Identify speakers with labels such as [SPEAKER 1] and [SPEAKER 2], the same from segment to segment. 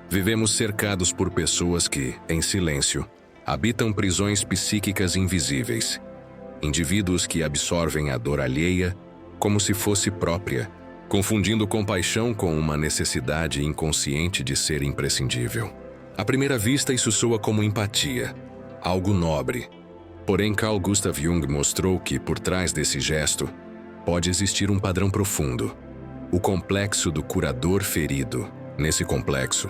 [SPEAKER 1] Vivemos cercados por pessoas que, em silêncio, habitam prisões psíquicas invisíveis. Indivíduos que absorvem a dor alheia como se fosse própria, confundindo compaixão com uma necessidade inconsciente de ser imprescindível. À primeira vista, isso soa como empatia, algo nobre. Porém, Carl Gustav Jung mostrou que, por trás desse gesto, pode existir um padrão profundo: o complexo do curador ferido. Nesse complexo,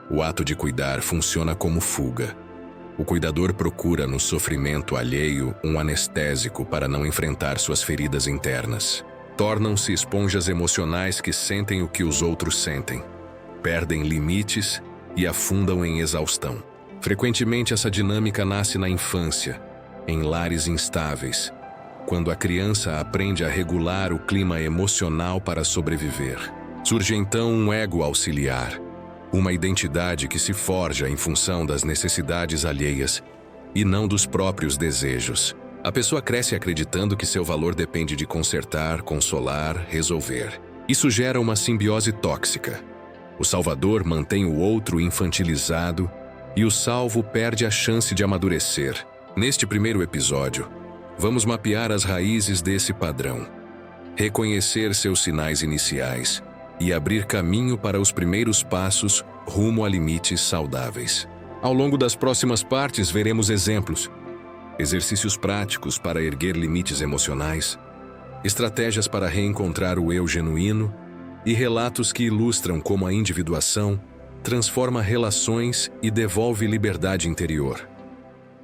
[SPEAKER 1] o ato de cuidar funciona como fuga. O cuidador procura no sofrimento alheio um anestésico para não enfrentar suas feridas internas. Tornam-se esponjas emocionais que sentem o que os outros sentem, perdem limites e afundam em exaustão. Frequentemente, essa dinâmica nasce na infância, em lares instáveis, quando a criança aprende a regular o clima emocional para sobreviver. Surge então um ego auxiliar, uma identidade que se forja em função das necessidades alheias e não dos próprios desejos. A pessoa cresce acreditando que seu valor depende de consertar, consolar, resolver. Isso gera uma simbiose tóxica. O salvador mantém o outro infantilizado e o salvo perde a chance de amadurecer. Neste primeiro episódio, vamos mapear as raízes desse padrão, reconhecer seus sinais iniciais e abrir caminho para os primeiros passos rumo a limites saudáveis. Ao longo das próximas partes, veremos exemplos, exercícios práticos para erguer limites emocionais, estratégias para reencontrar o eu genuíno e relatos que ilustram como a individuação transforma relações e devolve liberdade interior.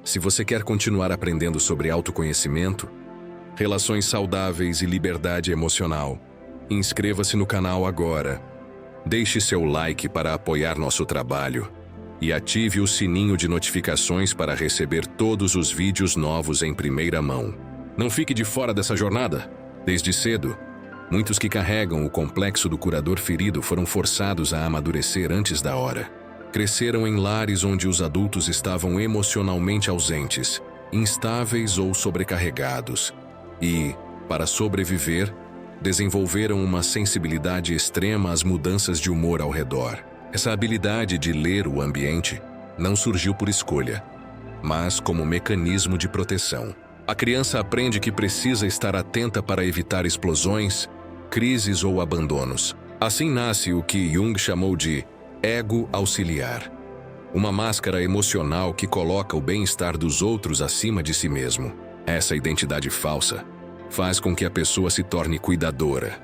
[SPEAKER 1] Se você quer continuar aprendendo sobre autoconhecimento, relações saudáveis e liberdade emocional, inscreva-se no canal agora, deixe seu like para apoiar nosso trabalho e ative o sininho de notificações para receber todos os vídeos novos em primeira mão. Não fique de fora dessa jornada. Desde cedo, muitos que carregam o complexo do curador ferido foram forçados a amadurecer antes da hora. Cresceram em lares onde os adultos estavam emocionalmente ausentes, instáveis ou sobrecarregados, e, para sobreviver, desenvolveram uma sensibilidade extrema às mudanças de humor ao redor. Essa habilidade de ler o ambiente não surgiu por escolha, mas como mecanismo de proteção. A criança aprende que precisa estar atenta para evitar explosões, crises ou abandonos. Assim nasce o que Jung chamou de ego auxiliar, uma máscara emocional que coloca o bem-estar dos outros acima de si mesmo. Essa identidade falsa faz com que a pessoa se torne cuidadora,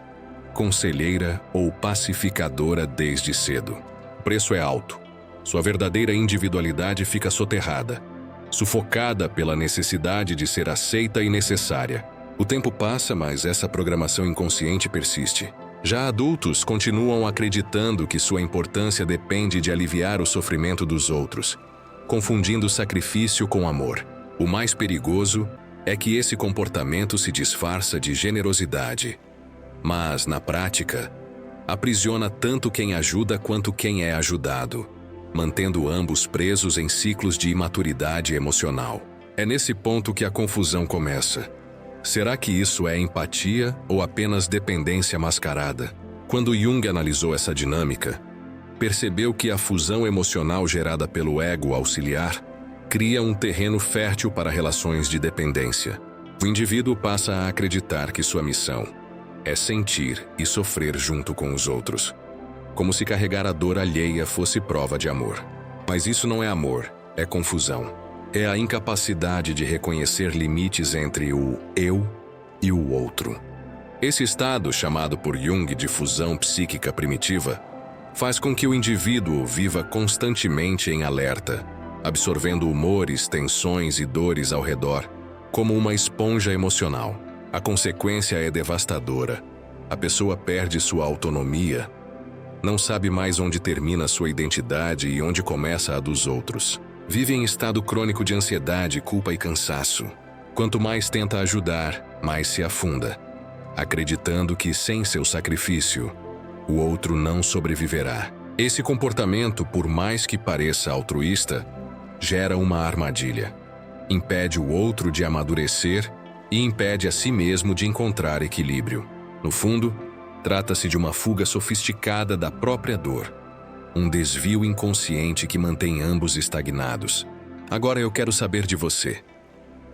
[SPEAKER 1] conselheira ou pacificadora desde cedo. O preço é alto. Sua verdadeira individualidade fica soterrada, sufocada pela necessidade de ser aceita e necessária. O tempo passa, mas essa programação inconsciente persiste. Já adultos continuam acreditando que sua importância depende de aliviar o sofrimento dos outros, confundindo sacrifício com amor. O mais perigoso é que esse comportamento se disfarça de generosidade, mas, na prática, aprisiona tanto quem ajuda quanto quem é ajudado, mantendo ambos presos em ciclos de imaturidade emocional. É nesse ponto que a confusão começa. Será que isso é empatia ou apenas dependência mascarada? Quando Jung analisou essa dinâmica, percebeu que a fusão emocional gerada pelo ego auxiliar cria um terreno fértil para relações de dependência. O indivíduo passa a acreditar que sua missão é sentir e sofrer junto com os outros, como se carregar a dor alheia fosse prova de amor. Mas isso não é amor, é confusão. É a incapacidade de reconhecer limites entre o eu e o outro. Esse estado, chamado por Jung de fusão psíquica primitiva, faz com que o indivíduo viva constantemente em alerta, absorvendo humores, tensões e dores ao redor, como uma esponja emocional. A consequência é devastadora. A pessoa perde sua autonomia, não sabe mais onde termina sua identidade e onde começa a dos outros. Vive em estado crônico de ansiedade, culpa e cansaço. Quanto mais tenta ajudar, mais se afunda, acreditando que sem seu sacrifício, o outro não sobreviverá. Esse comportamento, por mais que pareça altruísta, gera uma armadilha. Impede o outro de amadurecer e impede a si mesmo de encontrar equilíbrio. No fundo, trata-se de uma fuga sofisticada da própria dor. um desvio inconsciente que mantém ambos estagnados. Agora eu quero saber de você.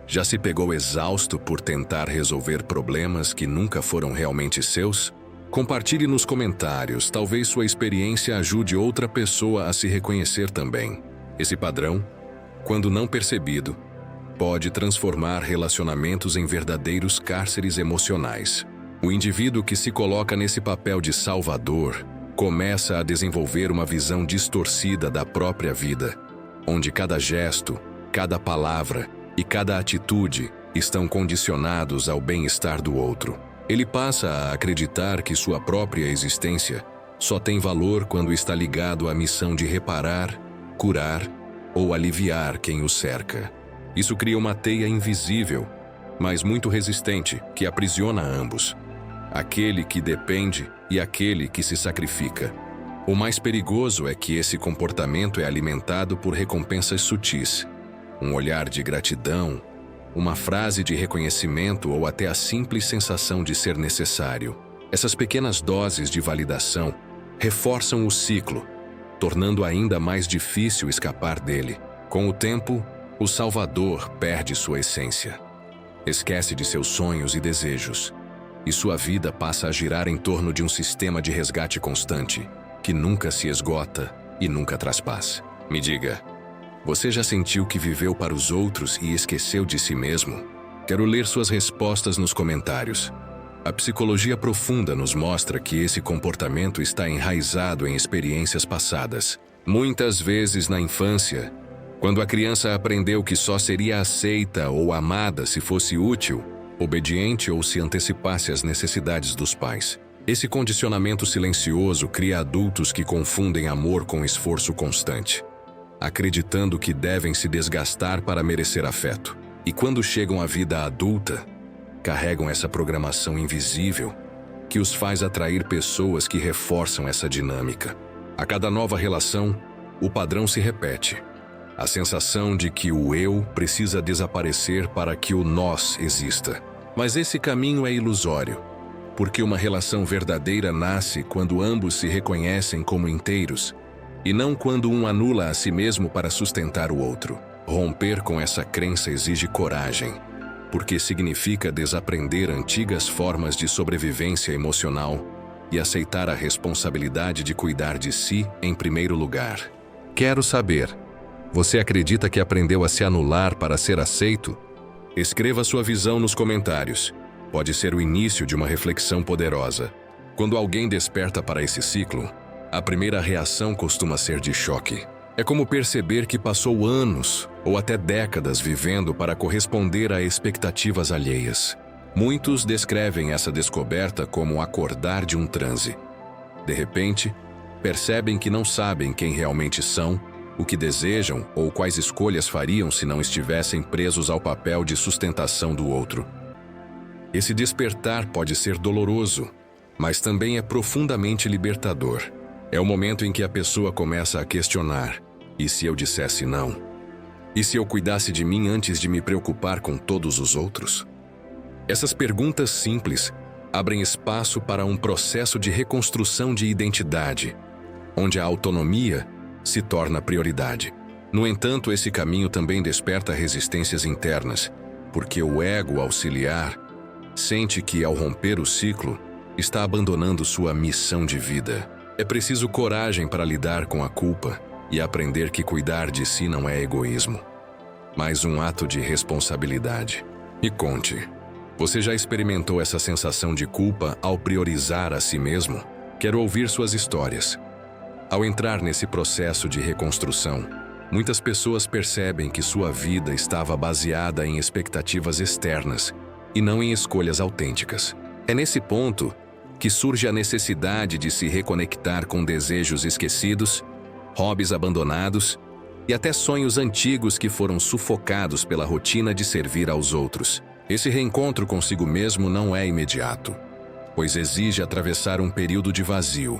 [SPEAKER 1] Já se pegou exausto por tentar resolver problemas que nunca foram realmente seus? Compartilhe nos comentários, talvez sua experiência ajude outra pessoa a se reconhecer também. Esse padrão, quando não percebido, pode transformar relacionamentos em verdadeiros cárceres emocionais. O indivíduo que se coloca nesse papel de salvador começa a desenvolver uma visão distorcida da própria vida, onde cada gesto, cada palavra e cada atitude estão condicionados ao bem-estar do outro. Ele passa a acreditar que sua própria existência só tem valor quando está ligado à missão de reparar, curar ou aliviar quem o cerca. Isso cria uma teia invisível, mas muito resistente, que aprisiona ambos. Aquele que depende e aquele que se sacrifica. O mais perigoso é que esse comportamento é alimentado por recompensas sutis. Um olhar de gratidão, uma frase de reconhecimento ou até a simples sensação de ser necessário. Essas pequenas doses de validação reforçam o ciclo, tornando ainda mais difícil escapar dele. Com o tempo, o salvador perde sua essência. Esquece de seus sonhos e desejos, e sua vida passa a girar em torno de um sistema de resgate constante, que nunca se esgota e nunca traz paz. Me diga, você já sentiu que viveu para os outros e esqueceu de si mesmo? Quero ler suas respostas nos comentários. A psicologia profunda nos mostra que esse comportamento está enraizado em experiências passadas. Muitas vezes na infância, quando a criança aprendeu que só seria aceita ou amada se fosse útil, obediente ou se antecipasse às necessidades dos pais. Esse condicionamento silencioso cria adultos que confundem amor com esforço constante, acreditando que devem se desgastar para merecer afeto. E quando chegam à vida adulta, carregam essa programação invisível que os faz atrair pessoas que reforçam essa dinâmica. A cada nova relação, o padrão se repete. A sensação de que o eu precisa desaparecer para que o nós exista. Mas esse caminho é ilusório, porque uma relação verdadeira nasce quando ambos se reconhecem como inteiros, e não quando um anula a si mesmo para sustentar o outro. Romper com essa crença exige coragem, porque significa desaprender antigas formas de sobrevivência emocional e aceitar a responsabilidade de cuidar de si em primeiro lugar. Quero saber, você acredita que aprendeu a se anular para ser aceito? Escreva sua visão nos comentários. Pode ser o início de uma reflexão poderosa. Quando alguém desperta para esse ciclo, a primeira reação costuma ser de choque. É como perceber que passou anos ou até décadas vivendo para corresponder a expectativas alheias. Muitos descrevem essa descoberta como acordar de um transe. De repente, percebem que não sabem quem realmente são, o que desejam ou quais escolhas fariam se não estivessem presos ao papel de sustentação do outro. Esse despertar pode ser doloroso, mas também é profundamente libertador. É o momento em que a pessoa começa a questionar: e se eu dissesse não? E se eu cuidasse de mim antes de me preocupar com todos os outros? Essas perguntas simples abrem espaço para um processo de reconstrução de identidade, onde a autonomia se torna prioridade. No entanto, esse caminho também desperta resistências internas, porque o ego auxiliar sente que, ao romper o ciclo, está abandonando sua missão de vida. É preciso coragem para lidar com a culpa e aprender que cuidar de si não é egoísmo, mas um ato de responsabilidade. Me conte, você já experimentou essa sensação de culpa ao priorizar a si mesmo? Quero ouvir suas histórias. Ao entrar nesse processo de reconstrução, muitas pessoas percebem que sua vida estava baseada em expectativas externas e não em escolhas autênticas. É nesse ponto que surge a necessidade de se reconectar com desejos esquecidos, hobbies abandonados e até sonhos antigos que foram sufocados pela rotina de servir aos outros. Esse reencontro consigo mesmo não é imediato, pois exige atravessar um período de vazio,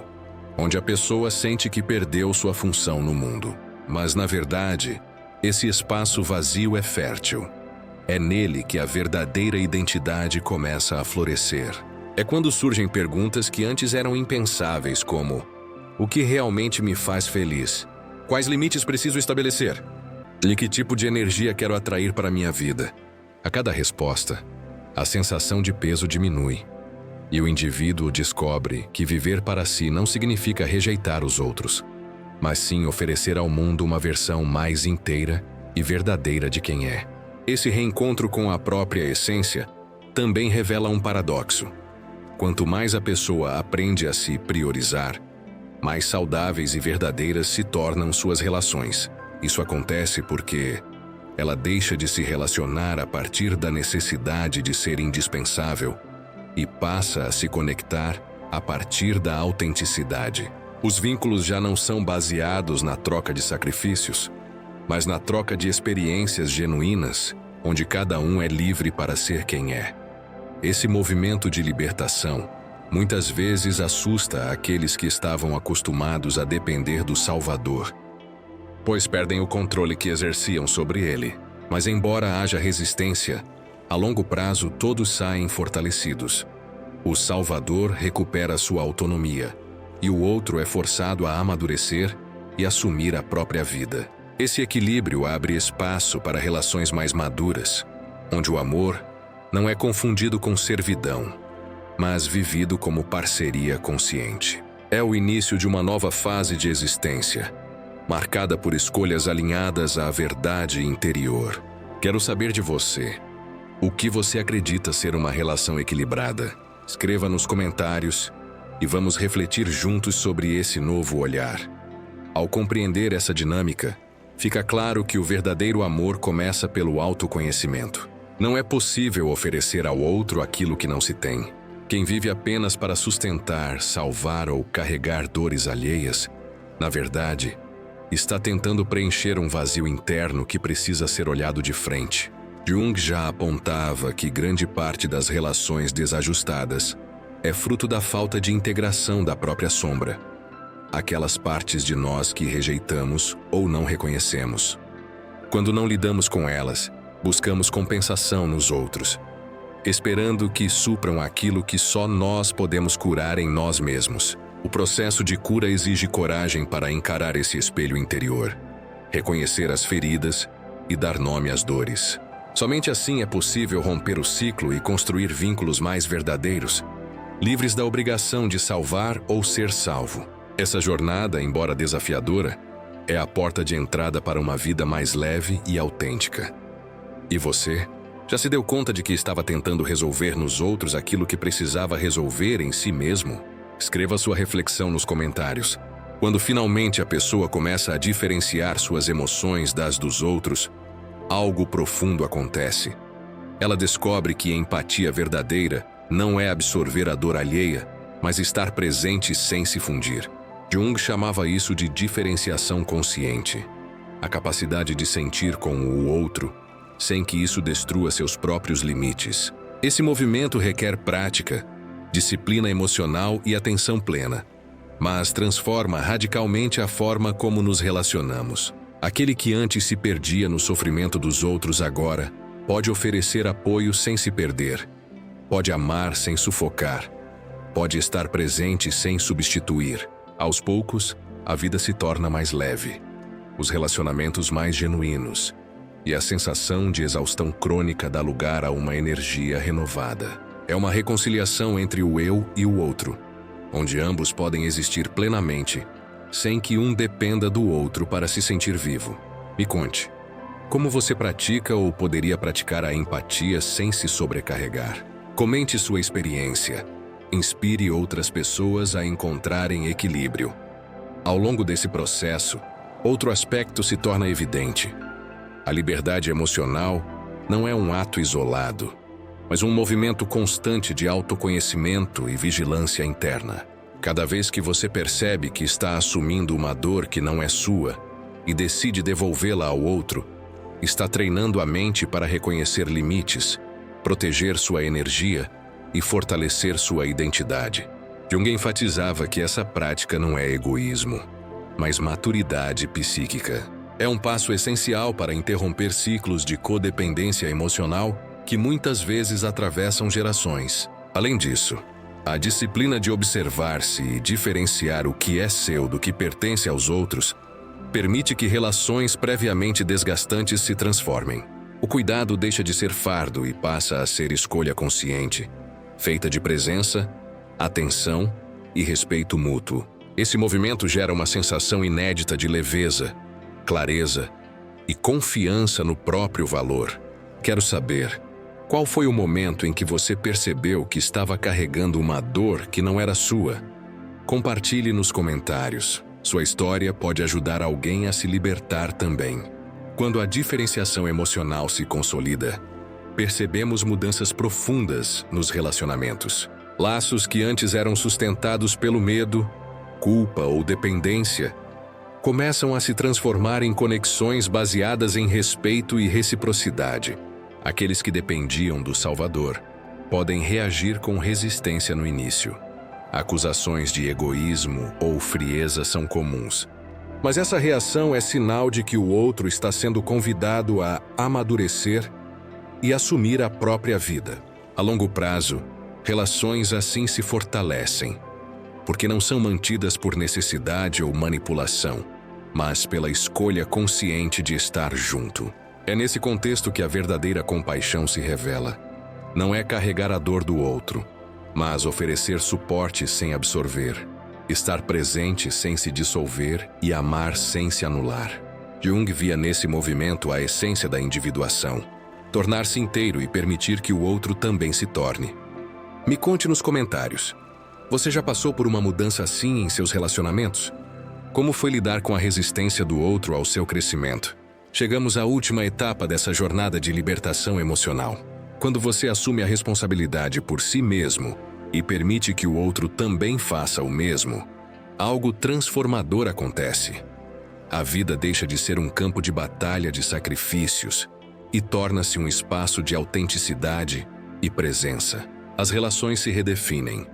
[SPEAKER 1] onde a pessoa sente que perdeu sua função no mundo. Mas, na verdade, esse espaço vazio é fértil. É nele que a verdadeira identidade começa a florescer. É quando surgem perguntas que antes eram impensáveis, como: O que realmente me faz feliz? Quais limites preciso estabelecer? E que tipo de energia quero atrair para a minha vida? A cada resposta, a sensação de peso diminui. E o indivíduo descobre que viver para si não significa rejeitar os outros, mas sim oferecer ao mundo uma versão mais inteira e verdadeira de quem é. Esse reencontro com a própria essência também revela um paradoxo. Quanto mais a pessoa aprende a se priorizar, mais saudáveis e verdadeiras se tornam suas relações. Isso acontece porque ela deixa de se relacionar a partir da necessidade de ser indispensável e passa a se conectar a partir da autenticidade. Os vínculos já não são baseados na troca de sacrifícios, mas na troca de experiências genuínas, onde cada um é livre para ser quem é. Esse movimento de libertação muitas vezes assusta aqueles que estavam acostumados a depender do Salvador, pois perdem o controle que exerciam sobre ele. Mas embora haja resistência, a longo prazo todos saem fortalecidos. O Salvador recupera sua autonomia, e o outro é forçado a amadurecer e assumir a própria vida. Esse equilíbrio abre espaço para relações mais maduras, onde o amor não é confundido com servidão, mas vivido como parceria consciente. É o início de uma nova fase de existência, marcada por escolhas alinhadas à verdade interior. Quero saber de você. O que você acredita ser uma relação equilibrada? Escreva nos comentários e vamos refletir juntos sobre esse novo olhar. Ao compreender essa dinâmica, fica claro que o verdadeiro amor começa pelo autoconhecimento. Não é possível oferecer ao outro aquilo que não se tem. Quem vive apenas para sustentar, salvar ou carregar dores alheias, na verdade, está tentando preencher um vazio interno que precisa ser olhado de frente. Jung já apontava que grande parte das relações desajustadas é fruto da falta de integração da própria sombra, aquelas partes de nós que rejeitamos ou não reconhecemos. Quando não lidamos com elas, buscamos compensação nos outros, esperando que supram aquilo que só nós podemos curar em nós mesmos. O processo de cura exige coragem para encarar esse espelho interior, reconhecer as feridas e dar nome às dores. Somente assim é possível romper o ciclo e construir vínculos mais verdadeiros, livres da obrigação de salvar ou ser salvo. Essa jornada, embora desafiadora, é a porta de entrada para uma vida mais leve e autêntica. E você? Já se deu conta de que estava tentando resolver nos outros aquilo que precisava resolver em si mesmo? Escreva sua reflexão nos comentários. Quando finalmente a pessoa começa a diferenciar suas emoções das dos outros, algo profundo acontece. Ela descobre que a empatia verdadeira não é absorver a dor alheia, mas estar presente sem se fundir. Jung chamava isso de diferenciação consciente, a capacidade de sentir com o outro, sem que isso destrua seus próprios limites. Esse movimento requer prática, disciplina emocional e atenção plena, mas transforma radicalmente a forma como nos relacionamos. Aquele que antes se perdia no sofrimento dos outros agora pode oferecer apoio sem se perder, pode amar sem sufocar, pode estar presente sem substituir. Aos poucos, a vida se torna mais leve, os relacionamentos mais genuínos, e a sensação de exaustão crônica dá lugar a uma energia renovada. É uma reconciliação entre o eu e o outro, onde ambos podem existir plenamente, sem que um dependa do outro para se sentir vivo. Me conte, como você pratica ou poderia praticar a empatia sem se sobrecarregar? Comente sua experiência. Inspire outras pessoas a encontrarem equilíbrio. Ao longo desse processo, outro aspecto se torna evidente. A liberdade emocional não é um ato isolado, mas um movimento constante de autoconhecimento e vigilância interna. Cada vez que você percebe que está assumindo uma dor que não é sua e decide devolvê-la ao outro, está treinando a mente para reconhecer limites, proteger sua energia e fortalecer sua identidade. Jung enfatizava que essa prática não é egoísmo, mas maturidade psíquica. É um passo essencial para interromper ciclos de codependência emocional que muitas vezes atravessam gerações. Além disso, A disciplina de observar-se e diferenciar o que é seu do que pertence aos outros permite que relações previamente desgastantes se transformem. O cuidado deixa de ser fardo e passa a ser escolha consciente, feita de presença, atenção e respeito mútuo. Esse movimento gera uma sensação inédita de leveza, clareza e confiança no próprio valor. Quero saber, qual foi o momento em que você percebeu que estava carregando uma dor que não era sua? Compartilhe nos comentários. Sua história pode ajudar alguém a se libertar também. Quando a diferenciação emocional se consolida, percebemos mudanças profundas nos relacionamentos. Laços que antes eram sustentados pelo medo, culpa ou dependência, começam a se transformar em conexões baseadas em respeito e reciprocidade. Aqueles que dependiam do Salvador podem reagir com resistência no início. Acusações de egoísmo ou frieza são comuns. Mas essa reação é sinal de que o outro está sendo convidado a amadurecer e assumir a própria vida. A longo prazo, relações assim se fortalecem, porque não são mantidas por necessidade ou manipulação, mas pela escolha consciente de estar junto. É nesse contexto que a verdadeira compaixão se revela. Não é carregar a dor do outro, mas oferecer suporte sem absorver, estar presente sem se dissolver e amar sem se anular. Jung via nesse movimento a essência da individuação, tornar-se inteiro e permitir que o outro também se torne. Me conte nos comentários. Você já passou por uma mudança assim em seus relacionamentos? Como foi lidar com a resistência do outro ao seu crescimento? Chegamos à última etapa dessa jornada de libertação emocional. Quando você assume a responsabilidade por si mesmo e permite que o outro também faça o mesmo, algo transformador acontece. A vida deixa de ser um campo de batalha de sacrifícios e torna-se um espaço de autenticidade e presença. As relações se redefinem,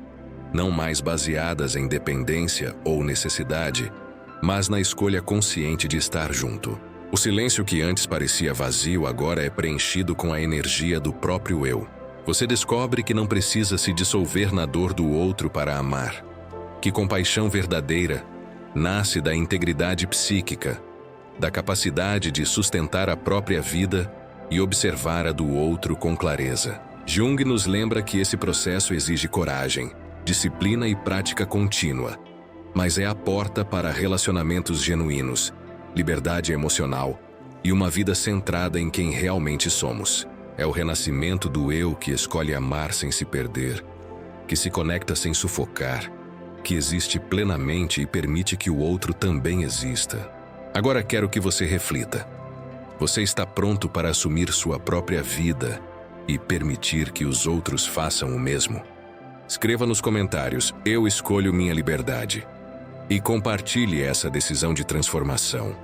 [SPEAKER 1] não mais baseadas em dependência ou necessidade, mas na escolha consciente de estar junto. O silêncio que antes parecia vazio agora é preenchido com a energia do próprio eu. Você descobre que não precisa se dissolver na dor do outro para amar, que compaixão verdadeira nasce da integridade psíquica, da capacidade de sustentar a própria vida e observar a do outro com clareza. Jung nos lembra que esse processo exige coragem, disciplina e prática contínua, mas é a porta para relacionamentos genuínos, liberdade emocional e uma vida centrada em quem realmente somos. É o renascimento do eu que escolhe amar sem se perder, que se conecta sem sufocar, que existe plenamente e permite que o outro também exista. Agora quero que você reflita. Você está pronto para assumir sua própria vida e permitir que os outros façam o mesmo? Escreva nos comentários, eu escolho minha liberdade. E compartilhe essa decisão de transformação.